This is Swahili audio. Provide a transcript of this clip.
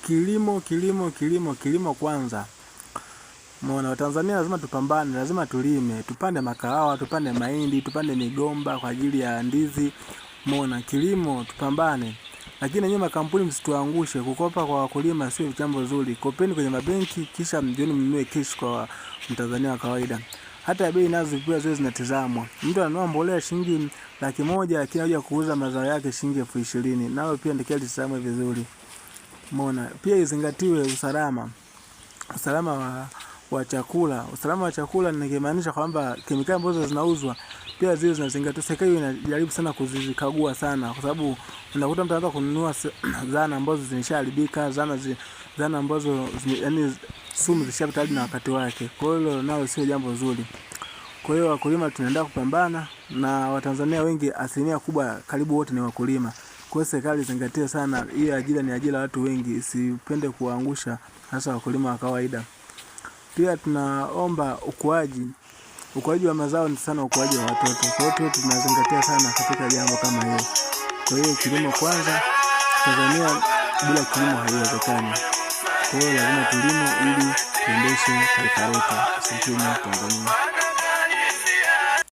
Kilimo kwanza. Mbona Watanzania lazima tupambane, lazima tulime, tupande makahawa, tupande mahindi, tupande migomba kwa ajili ya ndizi. Mbona kilimo tupambane. Lakini nyinyi makampuni msituangushe, kukopa kwa wakulima sio jambo zuri. Kopeni kwenye mabenki kisha mjioni mnunue cash kwa Mtanzania wa kawaida. Hata bei nazo pia zile zinatazamwa. Mtu ananunua mbolea shilingi 100,000 lakini anakuja kuuza mazao yake shilingi 20,000. Nalo pia ndio litazamwe vizuri. Mbona pia izingatiwe usalama. Usalama wa chakula. Usalama wa chakula nikimaanisha kwamba kemikali ambazo zinauzwa pia zile zinazingatiwa. Serikali inajaribu sana kuzikagua sana kwa sababu unakuta mtu anaanza kununua zana ambazo zimeshaharibika, zana ambazo yani sumu zishapita hadi na wakati wake. Kwa hiyo nalo sio jambo zuri. Kwa hiyo wakulima tunaendelea kupambana na Watanzania wengi, asilimia kubwa karibu wote ni wakulima. Kwa hiyo serikali izingatie sana, hii ajira ni ajira watu wengi, isipende kuangusha hasa wakulima wa kawaida. Pia tunaomba ukuaji wa mazao ni sana ukuaji wa watoto. Kwa hiyo tunazingatia sana katika jambo kama hilo. Kwa hiyo kilimo kwanza, Tanzania bila kilimo haiwezekani. Kwa hiyo lazima tulime ili tuendeshe taifa letu. Asanteni Tanzania.